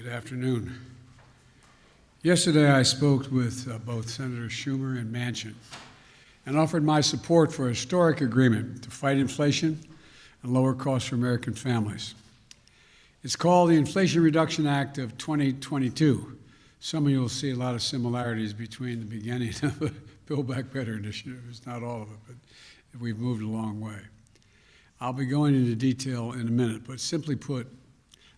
Good afternoon. Yesterday I spoke with both Senator Schumer and Manchi and offered my support for a historic agreement to fight inflation and lower costs for American families. It's called the Inflation Reduction Act of 2022. Some of you will see a lot of similarities between the beginning of the Build Back Better initiative. It's not all of it, but we've moved a long way. I'll be going into detail in a minute, but simply put,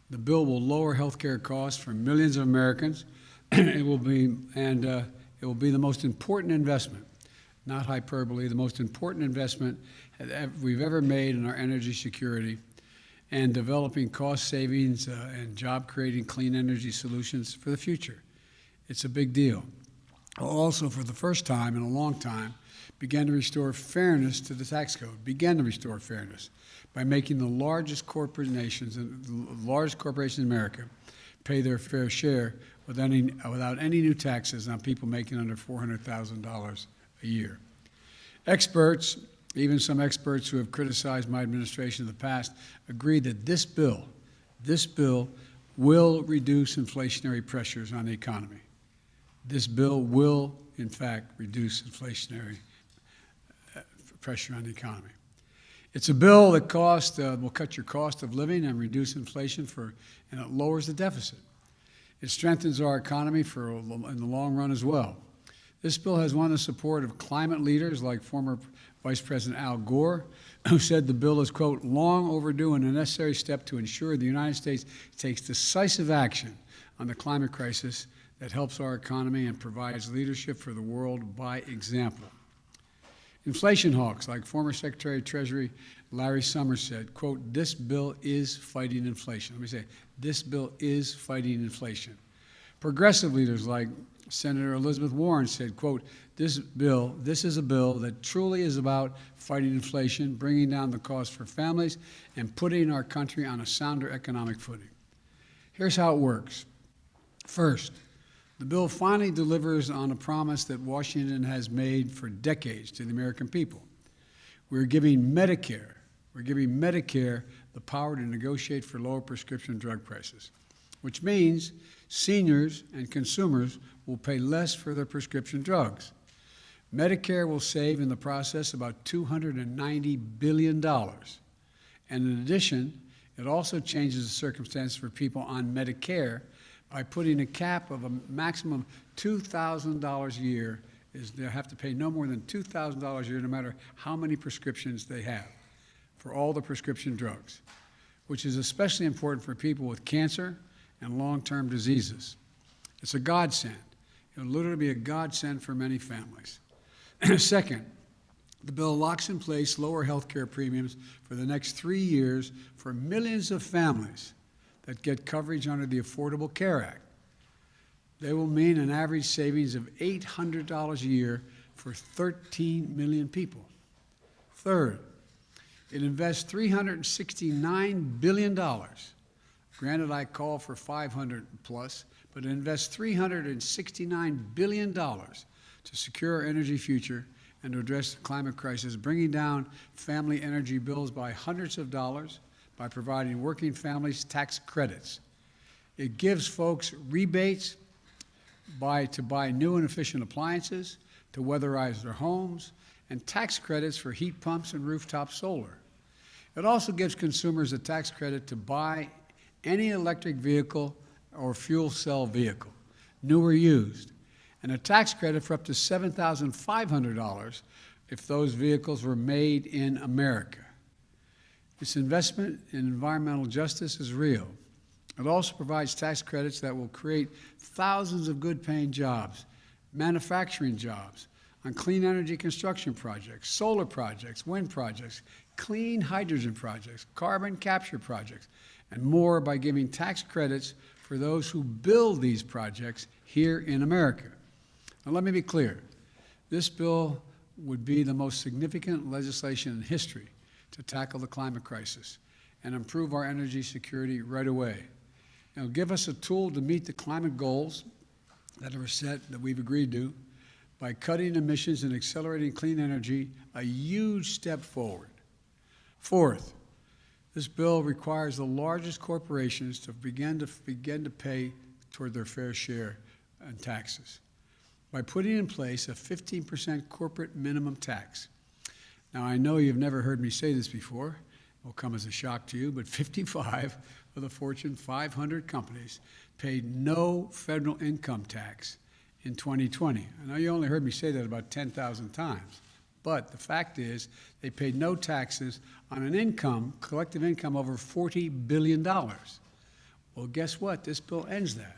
the bill will lower health care costs for millions of Americans. It will be the most important investment, not hyperbole, the most important investment we've ever made in our energy security and developing cost savings and job-creating clean energy solutions for the future. It's a big deal. Also, for the first time in a long time, began to restore fairness to the tax code, by making the largest corporations in America pay their fair share without any new taxes on people making under $400,000 a year. Experts, even some experts who have criticized my administration in the past, agree that this bill will reduce inflationary pressures on the economy. This bill will, in fact, reduce inflationary pressure on the economy. It's a bill that will cut your cost of living and reduce inflation and it lowers the deficit. It strengthens our economy in the long run as well. This bill has won the support of climate leaders like former Vice President Al Gore, who said the bill is, quote, long overdue and a necessary step to ensure the United States takes decisive action on the climate crisis that helps our economy and provides leadership for the world by example. Inflation hawks like former Secretary of Treasury Larry Summers said, quote, this bill is fighting inflation. Let me say, this bill is fighting inflation. Progressive leaders like Senator Elizabeth Warren said, quote, this is a bill that truly is about fighting inflation, bringing down the cost for families, and putting our country on a sounder economic footing. Here's how it works. First, the bill finally delivers on a promise that Washington has made for decades to the American people. We're giving Medicare the power to negotiate for lower prescription drug prices, which means seniors and consumers will pay less for their prescription drugs. Medicare will save in the process about $290 billion. And in addition, it also changes the circumstances for people on Medicare by putting a cap of a maximum $2,000 a year. They have to pay no more than $2,000 a year no matter how many prescriptions they have for all the prescription drugs, which is especially important for people with cancer and long-term diseases. It's a godsend. It will literally be a godsend for many families. Second, the bill locks in place lower health care premiums for the next 3 years for millions of families that get coverage under the Affordable Care Act. They will mean an average savings of $800 a year for 13 million people. Third, it invests $369 billion. Granted, I call for 500 plus, but it invests $369 billion to secure our energy future and to address the climate crisis, bringing down family energy bills by hundreds of dollars by providing working families tax credits. It gives folks rebates to buy new and efficient appliances, to weatherize their homes, and tax credits for heat pumps and rooftop solar. It also gives consumers a tax credit to buy any electric vehicle or fuel cell vehicle, new or used, and a tax credit for up to $7,500 if those vehicles were made in America. This investment in environmental justice is real. It also provides tax credits that will create thousands of good-paying jobs, manufacturing jobs, on clean energy construction projects, solar projects, wind projects, clean hydrogen projects, carbon capture projects, and more by giving tax credits for those who build these projects here in America. Now, let me be clear. This bill would be the most significant legislation in history to tackle the climate crisis and improve our energy security right away. It'll give us a tool to meet the climate goals that are set, that we've agreed to, by cutting emissions and accelerating clean energy, a huge step forward. Fourth, This bill requires the largest corporations to begin to pay toward their fair share in taxes by putting in place a 15% corporate minimum tax. Now, I know you've never heard me say this before. It will come as a shock to you, but 55 of the Fortune 500 companies paid no federal income tax in 2020. I know you only heard me say that about 10,000 times, but the fact is they paid no taxes on an income, collective income, over $40 billion. Well, guess what? This bill ends that.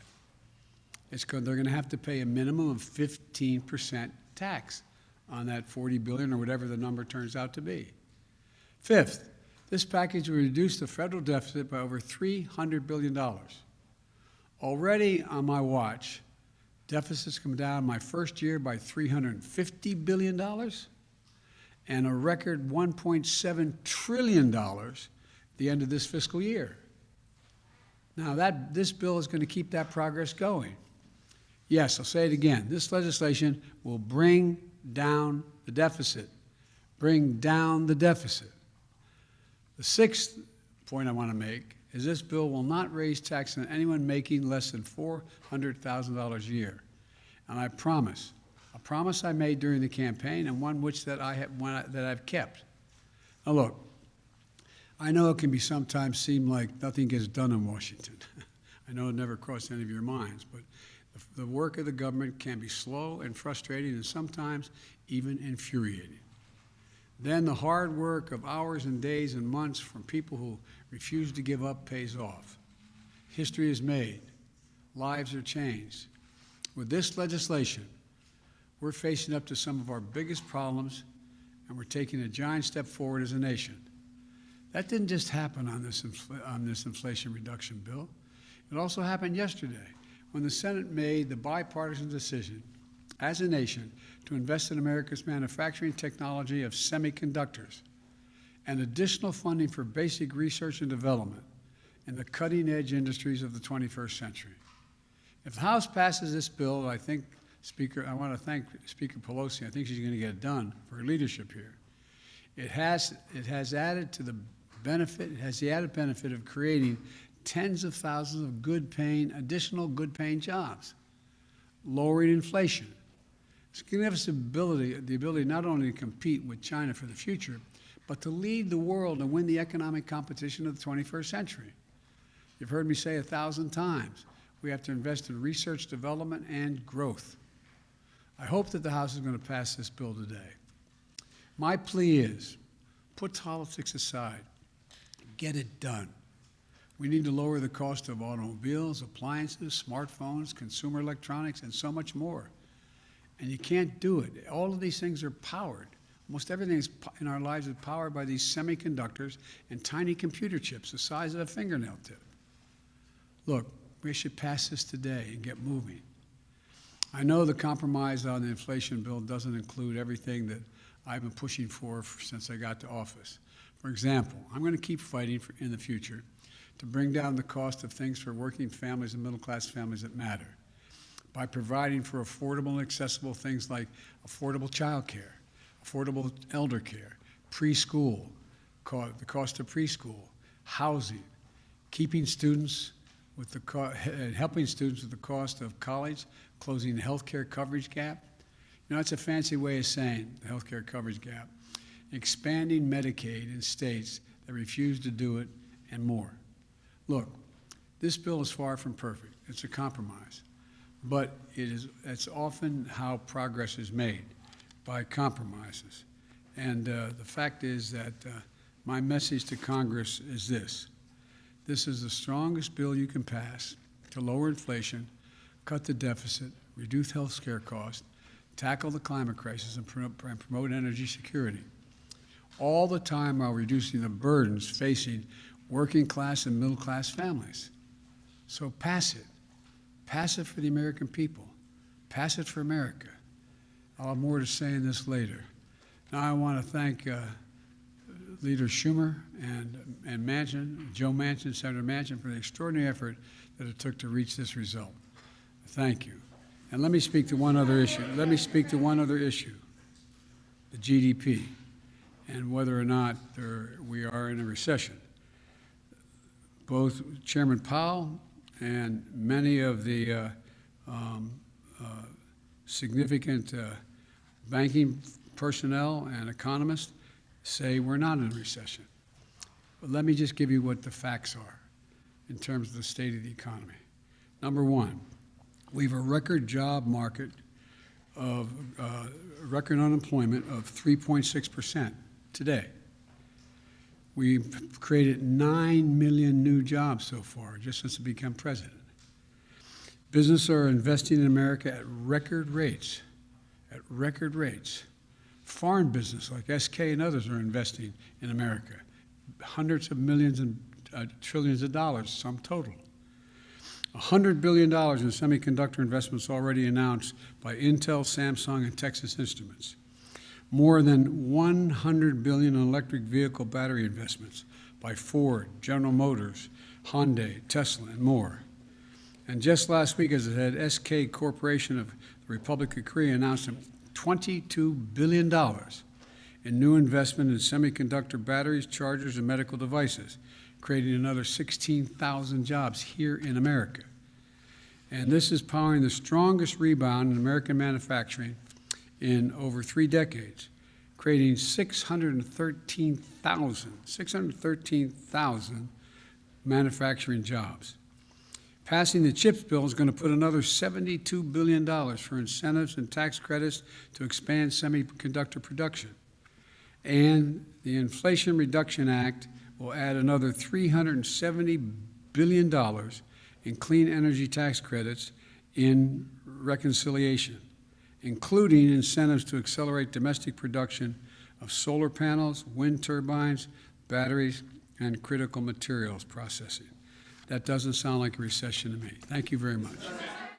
They're going to have to pay a minimum of 15% tax on that $40 billion or whatever the number turns out to be. Fifth, this package will reduce the federal deficit by over $300 billion. Already on my watch, deficits come down my first year by $350 billion and a record $1.7 trillion at the end of this fiscal year. Now, this bill is going to keep that progress going. Yes, I'll say it again. This legislation will bring down the deficit. Bring down the deficit. The sixth point I want to make is this bill will not raise taxes on anyone making less than $400,000 a year. And I promise, a promise I made during the campaign and one that I've kept. Now look, I know it can sometimes seem like nothing gets done in Washington. I know it never crossed any of your minds, but the work of the government can be slow and frustrating and sometimes even infuriating. Then the hard work of hours and days and months from people who refuse to give up pays off. History is made. Lives are changed. With this legislation, we're facing up to some of our biggest problems, and we're taking a giant step forward as a nation. That didn't just happen on this Inflation Reduction Bill. It also happened yesterday when the Senate made the bipartisan decision as a nation to invest in America's manufacturing technology of semiconductors and additional funding for basic research and development in the cutting-edge industries of the 21st century. If the House passes this bill, I want to thank Speaker Pelosi. I think she's going to get it done for her leadership here. It has the added benefit of creating tens of thousands of additional good-paying jobs, lowering inflation. It's going to give us the ability not only to compete with China for the future, but to lead the world and win the economic competition of the 21st century. You've heard me say 1,000 times, we have to invest in research, development, and growth. I hope that the House is going to pass this bill today. My plea is, put politics aside, get it done. We need to lower the cost of automobiles, appliances, smartphones, consumer electronics, and so much more. And you can't do it. All of these things are powered. Almost everything in our lives is powered by these semiconductors and tiny computer chips the size of a fingernail tip. Look, we should pass this today and get moving. I know the compromise on the inflation bill doesn't include everything that I've been pushing for since I got to office. For example, I'm going to keep fighting in the future to bring down the cost of things for working families and middle-class families that matter by providing for affordable and accessible things like affordable child care, affordable elder care, preschool, the cost of preschool, housing, keeping students with helping students with the cost of college, closing the health care coverage gap. You know, it's a fancy way of saying the health care coverage gap. Expanding Medicaid in states that refuse to do it, and more. Look, this bill is far from perfect. It's a compromise. But it's often how progress is made, by compromises. And the fact is that my message to Congress is this. This is the strongest bill you can pass to lower inflation, cut the deficit, reduce health care costs, tackle the climate crisis, and promote energy security, all the time while reducing the burdens facing working class and middle class families. So pass it. Pass it for the American people. Pass it for America. I'll have more to say in this later. Now I want to thank Leader Schumer and Manchin, Joe Manchin, Senator Manchin, for the extraordinary effort that it took to reach this result. Thank you. And let me speak to one other issue. The GDP, and whether or not we are in a recession. both Chairman Powell and many of the significant banking personnel and economists say we're not in a recession. But let me just give you what the facts are in terms of the state of the economy. Number one, we have a record job market of record unemployment of 3.6% today. We've created 9 million new jobs so far, just since I became president. Businesses are investing in America at record rates, Foreign business like SK and others are investing in America, hundreds of millions and trillions of dollars, sum total. $100 billion in semiconductor investments already announced by Intel, Samsung, and Texas Instruments. More than $100 billion in electric vehicle battery investments by Ford, General Motors, Hyundai, Tesla, and more. And just last week, as I said, SK Corporation of the Republic of Korea announced $22 billion in new investment in semiconductor batteries, chargers, and medical devices, creating another 16,000 jobs here in America. And this is powering the strongest rebound in American manufacturing in over 3 decades, creating 613,000 manufacturing jobs. Passing the CHIPS bill is going to put another $72 billion for incentives and tax credits to expand semiconductor production. And the Inflation Reduction Act will add another $370 billion in clean energy tax credits in reconciliation, including incentives to accelerate domestic production of solar panels, wind turbines, batteries, and critical materials processing. That doesn't sound like a recession to me. Thank you very much.